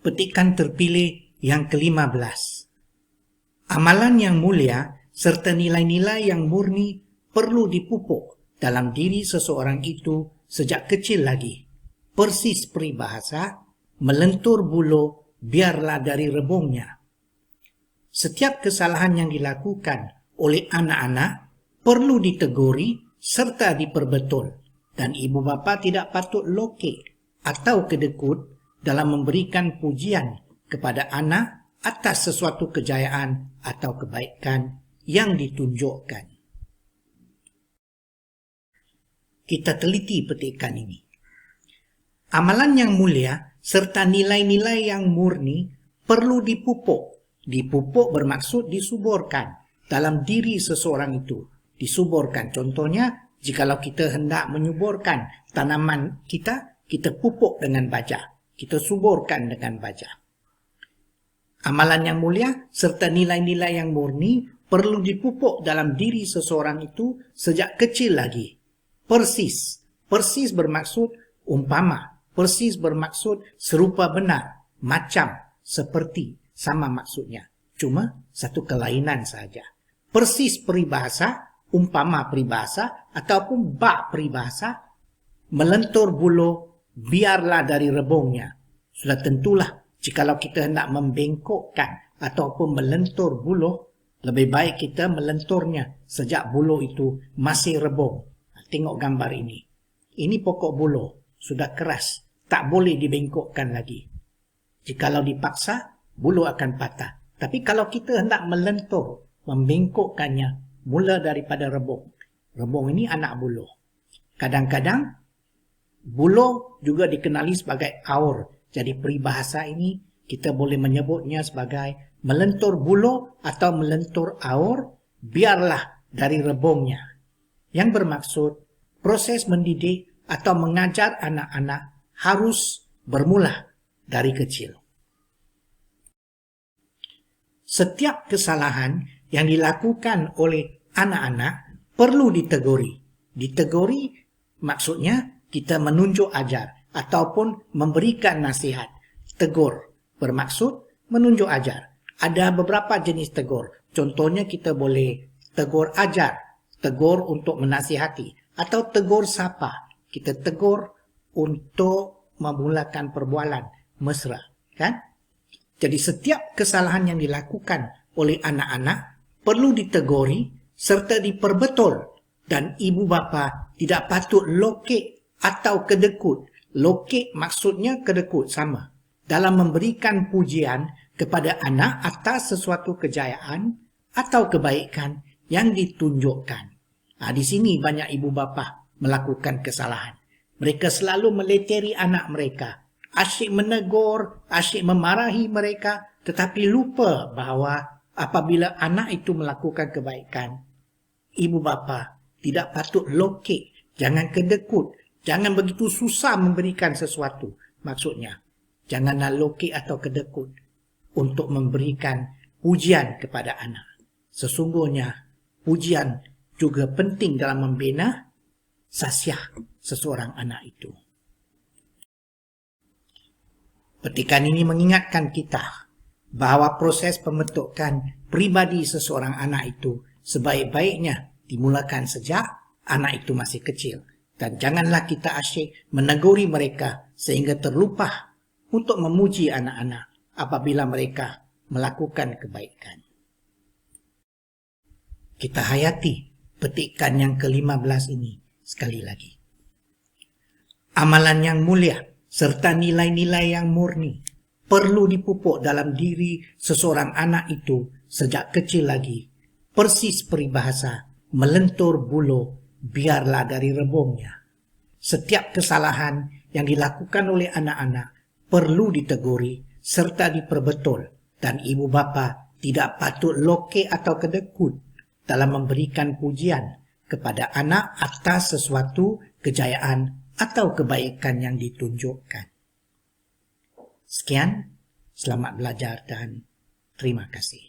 Petikan terpilih yang ke-15. Amalan yang mulia serta nilai-nilai yang murni perlu dipupuk dalam diri seseorang itu sejak kecil lagi. Persis peribahasa, melentur buluh biarlah dari rebungnya. Setiap kesalahan yang dilakukan oleh anak-anak perlu diteguri serta diperbetul, dan ibu bapa tidak patut lokek atau kedekut dalam memberikan pujian kepada anak atas sesuatu kejayaan atau kebaikan yang ditunjukkan. Kita teliti petikan ini. Amalan yang mulia serta nilai-nilai yang murni perlu dipupuk. Dipupuk bermaksud disuburkan dalam diri seseorang itu. Disuburkan, contohnya, jikalau kita hendak menyuburkan tanaman kita pupuk dengan baja. Kita suburkan dengan baja. Amalan yang mulia serta nilai-nilai yang murni perlu dipupuk dalam diri seseorang itu sejak kecil lagi. Persis. Persis bermaksud umpama. Persis bermaksud serupa benar. Macam, seperti, sama maksudnya. Cuma satu kelainan saja. Persis peribahasa, umpama peribahasa, ataupun bak peribahasa, melentur buluh biarlah dari rebungnya. Sudah tentulah, jikalau kita hendak membengkokkan ataupun melentur buluh, lebih baik kita melenturnya sejak buluh itu masih rebung. Tengok gambar ini. Ini pokok buluh, sudah keras, tak boleh dibengkokkan lagi. Jikalau dipaksa, buluh akan patah. Tapi kalau kita hendak melentur, membengkokkannya, mula daripada rebung. Rebung ini anak buluh. Kadang-kadang, buluh juga dikenali sebagai aur. Jadi peribahasa ini kita boleh menyebutnya sebagai melentur buluh atau melentur aur, biarlah dari rebungnya. Yang bermaksud proses mendidik atau mengajar anak-anak harus bermula dari kecil. Setiap kesalahan yang dilakukan oleh anak-anak perlu diteguri. Diteguri maksudnya kita menunjuk ajar ataupun memberikan nasihat. Tegur bermaksud menunjuk ajar. Ada beberapa jenis tegur. Contohnya kita boleh tegur ajar, tegur untuk menasihati, atau tegur sapa. Kita tegur untuk memulakan perbualan mesra, kan? Jadi setiap kesalahan yang dilakukan oleh anak-anak perlu diteguri serta diperbetul, dan ibu bapa tidak patut lokek atau kedekut. Lokek maksudnya kedekut, sama. Dalam memberikan pujian kepada anak atas sesuatu kejayaan atau kebaikan yang ditunjukkan. Di sini banyak ibu bapa melakukan kesalahan. Mereka selalu meleteri anak mereka. Asyik menegur, asyik memarahi mereka, tetapi lupa bahawa apabila anak itu melakukan kebaikan, ibu bapa tidak patut lokek, jangan kedekut, jangan begitu susah memberikan sesuatu. Maksudnya, janganlah lokek atau kedekut untuk memberikan pujian kepada anak. Sesungguhnya, pujian juga penting dalam membina sasiah seseorang anak itu. Petikan ini mengingatkan kita bahawa proses pembentukan pribadi seseorang anak itu sebaik-baiknya dimulakan sejak anak itu masih kecil. Dan janganlah kita asyik meneguri mereka sehingga terlupa untuk memuji anak-anak apabila mereka melakukan kebaikan. Kita hayati petikan yang ke-15 ini sekali lagi. Amalan yang mulia serta nilai-nilai yang murni perlu dipupuk dalam diri seseorang anak itu sejak kecil lagi. Persis peribahasa, melentur buluh biarlah dari rebungnya. Setiap kesalahan yang dilakukan oleh anak-anak perlu diteguri serta diperbetul, dan ibu bapa tidak patut lokek atau kedekut dalam memberikan pujian kepada anak atas sesuatu kejayaan atau kebaikan yang ditunjukkan. Sekian, selamat belajar dan terima kasih.